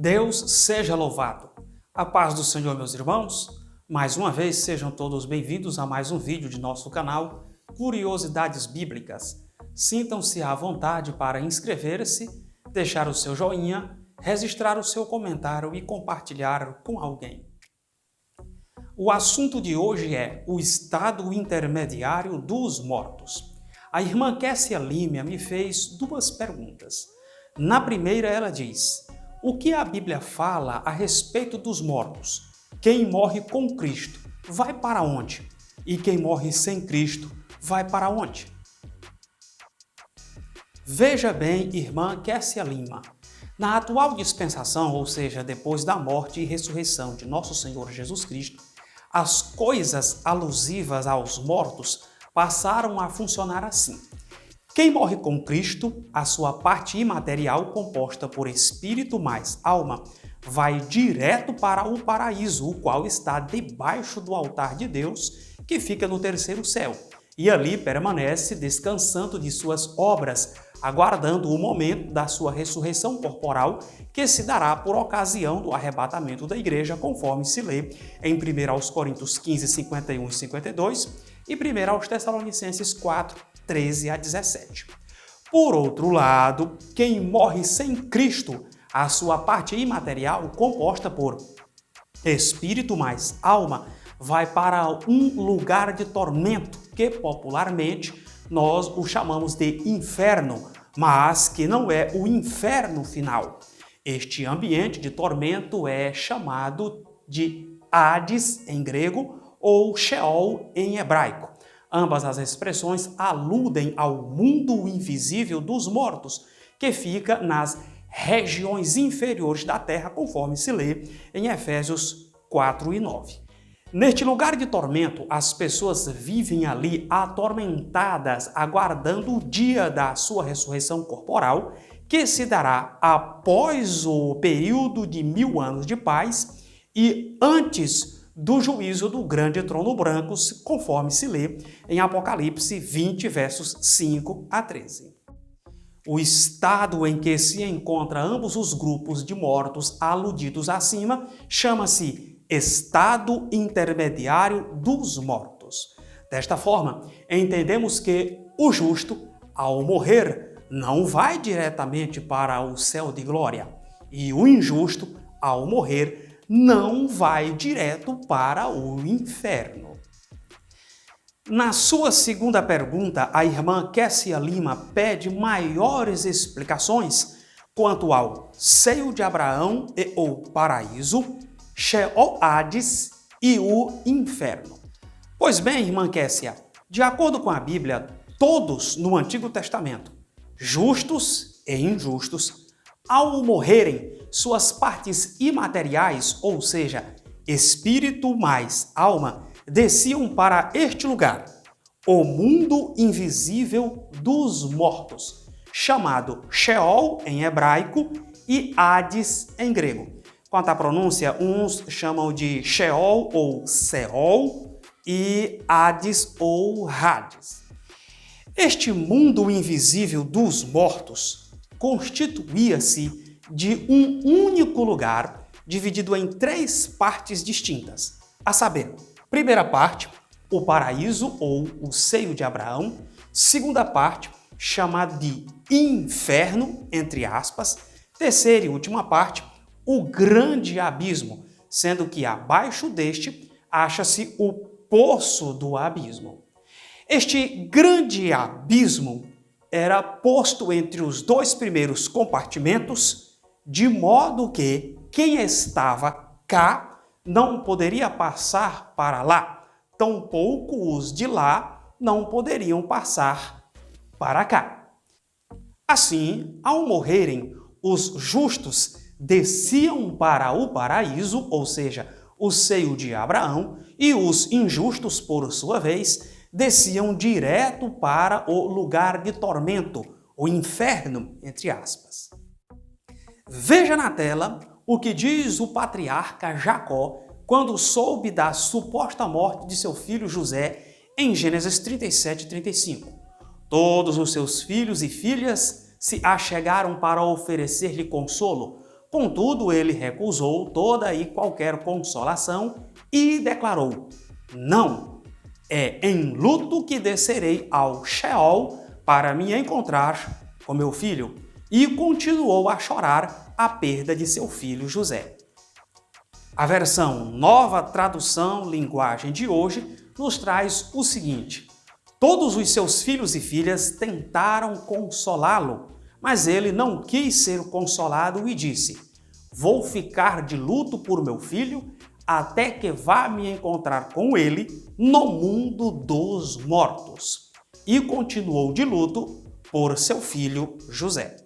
Deus seja louvado. A paz do Senhor, meus irmãos. Mais uma vez, sejam todos bem-vindos a mais um vídeo de nosso canal Curiosidades Bíblicas. Sintam-se à vontade para inscrever-se, deixar o seu joinha, registrar o seu comentário e compartilhar com alguém. O assunto de hoje é o estado intermediário dos mortos. A irmã Kessia Lima me fez duas perguntas. Na primeira, ela diz: o que a Bíblia fala a respeito dos mortos? Quem morre com Cristo vai para onde? E quem morre sem Cristo vai para onde? Veja bem, irmã Kessia Lima, na atual dispensação, ou seja, depois da morte e ressurreição de nosso Senhor Jesus Cristo, as coisas alusivas aos mortos passaram a funcionar assim. Quem morre com Cristo, a sua parte imaterial, composta por espírito mais alma, vai direto para o paraíso, o qual está debaixo do altar de Deus, que fica no terceiro céu, e ali permanece descansando de suas obras, aguardando o momento da sua ressurreição corporal, que se dará por ocasião do arrebatamento da igreja, conforme se lê em 1 Coríntios 15, 51 e 52 e 1 Tessalonicenses 4, 13 a 17. Por outro lado, quem morre sem Cristo, a sua parte imaterial, composta por espírito mais alma, vai para um lugar de tormento, que popularmente nós o chamamos de inferno, mas que não é o inferno final. Este ambiente de tormento é chamado de Hades em grego ou Sheol em hebraico. Ambas as expressões aludem ao mundo invisível dos mortos, que fica nas regiões inferiores da terra, conforme se lê em Efésios 4 e 9. Neste lugar de tormento, as pessoas vivem ali atormentadas, aguardando o dia da sua ressurreição corporal, que se dará após o período de 1000 anos de paz e antes do juízo do grande trono branco, conforme se lê em Apocalipse 20, versos 5 a 13. O estado em que se encontram ambos os grupos de mortos aludidos acima chama-se estado intermediário dos mortos. Desta forma, entendemos que o justo, ao morrer, não vai diretamente para o céu de glória, e o injusto, ao morrer, não vai direto para o inferno. Na sua segunda pergunta, a irmã Kessia Lima pede maiores explicações quanto ao seio de Abraão e o paraíso, Sheol Hades e o inferno. Pois bem, irmã Kessia, de acordo com a Bíblia, todos no Antigo Testamento, justos e injustos, ao morrerem, suas partes imateriais, ou seja, espírito mais alma, desciam para este lugar, o mundo invisível dos mortos, chamado Sheol em hebraico e Hades em grego. Quanto à pronúncia, uns chamam de Sheol ou Seol e Hades ou Hades. Este mundo invisível dos mortos constituía-se de um único lugar, dividido em 3 partes distintas, a saber, primeira parte, o paraíso ou o seio de Abraão, segunda parte, chamada de inferno, entre aspas, terceira e última parte, o grande abismo, sendo que abaixo deste acha-se o poço do abismo. Este grande abismo era posto entre os 2 primeiros compartimentos, de modo que quem estava cá não poderia passar para lá, tampouco os de lá não poderiam passar para cá. Assim, ao morrerem, os justos desciam para o paraíso, ou seja, o seio de Abraão, e os injustos, por sua vez, desciam direto para o lugar de tormento, o inferno, entre aspas. Veja na tela o que diz o patriarca Jacó quando soube da suposta morte de seu filho José em Gênesis 37 e 35. Todos os seus filhos e filhas se achegaram para oferecer-lhe consolo, Contudo, ele recusou toda e qualquer consolação e declarou: não, é em luto que descerei ao Sheol para me encontrar com meu filho. E continuou a chorar a perda de seu filho José. A versão Nova Tradução Linguagem de hoje nos traz o seguinte: todos os seus filhos e filhas tentaram consolá-lo, mas ele não quis ser consolado e disse: vou ficar de luto por meu filho até que vá me encontrar com ele no mundo dos mortos. E continuou de luto por seu filho José.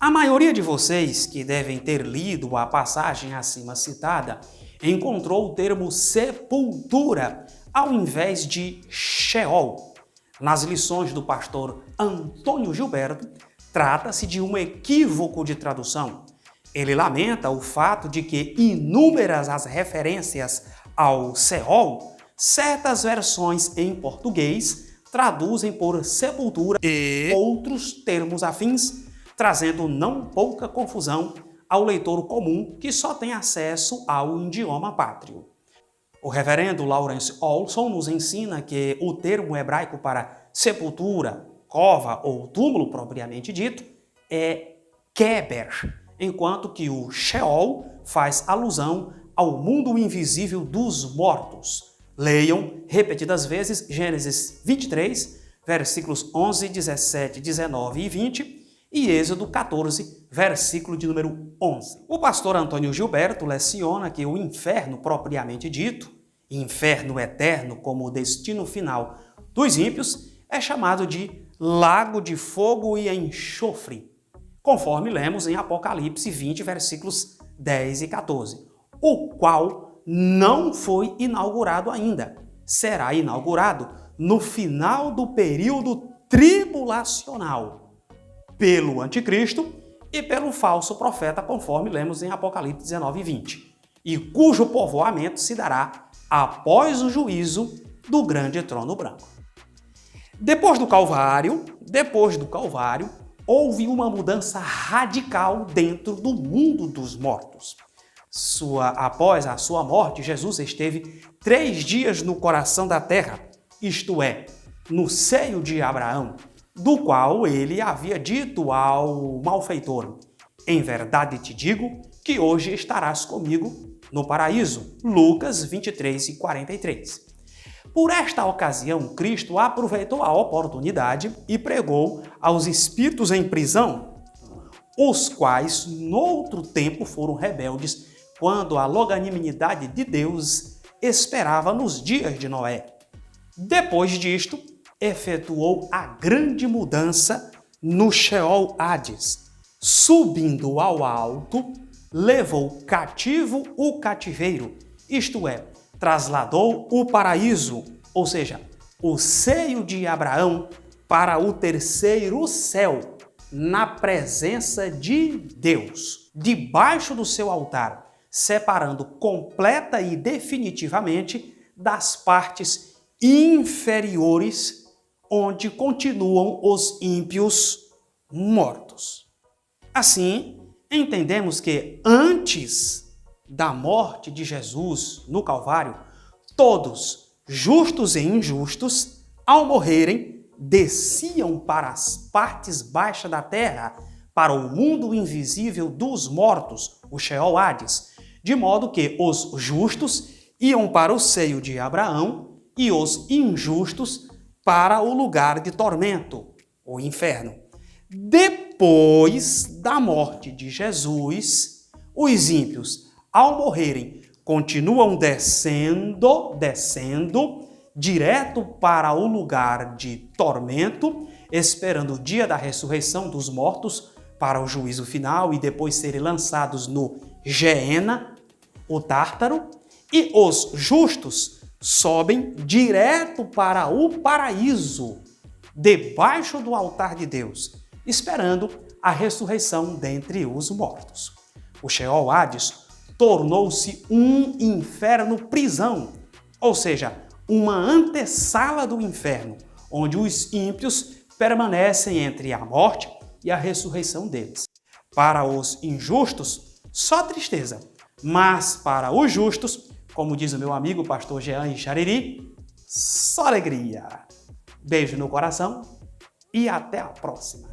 A maioria de vocês que devem ter lido a passagem acima citada encontrou o termo sepultura ao invés de Sheol. Nas lições do pastor Antônio Gilberto, trata-se de um equívoco de tradução. Ele lamenta o fato de que inúmeras as referências ao Sheol, certas versões em português traduzem por sepultura e outros termos afins, trazendo não pouca confusão ao leitor comum que só tem acesso ao idioma pátrio. O reverendo Lawrence Olson nos ensina que o termo hebraico para sepultura, cova ou túmulo propriamente dito é keber, enquanto que o Sheol faz alusão ao mundo invisível dos mortos. Leiam repetidas vezes Gênesis 23, versículos 11, 17, 19 e 20, e Êxodo 14, versículo de número 11. O pastor Antônio Gilberto leciona que o inferno propriamente dito, inferno eterno como destino final dos ímpios, é chamado de lago de fogo e enxofre, conforme lemos em Apocalipse 20, versículos 10 e 14, o qual não foi inaugurado ainda. Será inaugurado no final do período tribulacional, pelo anticristo e pelo falso profeta, conforme lemos em Apocalipse 19 e 20, e cujo povoamento se dará após o juízo do grande trono branco. Depois do Calvário, houve uma mudança radical dentro do mundo dos mortos. Após a sua morte, Jesus esteve 3 dias no coração da terra, isto é, no seio de Abraão, do qual ele havia dito ao malfeitor: em verdade te digo que hoje estarás comigo no paraíso. Lucas 23 e 43. Por esta ocasião, Cristo aproveitou a oportunidade e pregou aos espíritos em prisão, os quais, noutro tempo, foram rebeldes quando a longanimidade de Deus esperava nos dias de Noé. Depois disto, efetuou a grande mudança no Sheol Hades. Subindo ao alto, levou cativo o cativeiro, isto é, trasladou o paraíso, ou seja, o seio de Abraão, para o terceiro céu, na presença de Deus, debaixo do seu altar, separando completa e definitivamente das partes inferiores, onde continuam os ímpios mortos. Assim, entendemos que antes da morte de Jesus no Calvário, todos, justos e injustos, ao morrerem, desciam para as partes baixas da terra, para o mundo invisível dos mortos, o Sheol Hades, de modo que os justos iam para o seio de Abraão e os injustos para o lugar de tormento, o inferno. Depois da morte de Jesus, os ímpios, ao morrerem, continuam descendo direto para o lugar de tormento, esperando o dia da ressurreição dos mortos para o juízo final e depois serem lançados no Geena, o Tártaro, e os justos sobem direto para o paraíso, debaixo do altar de Deus, esperando a ressurreição dentre os mortos. O Sheol Hades tornou-se um inferno-prisão, ou seja, uma antessala do inferno, onde os ímpios permanecem entre a morte e a ressurreição deles. Para os injustos, só tristeza. Mas para os justos, como diz o meu amigo pastor Jean Ixariri, só alegria. Beijo no coração e até a próxima.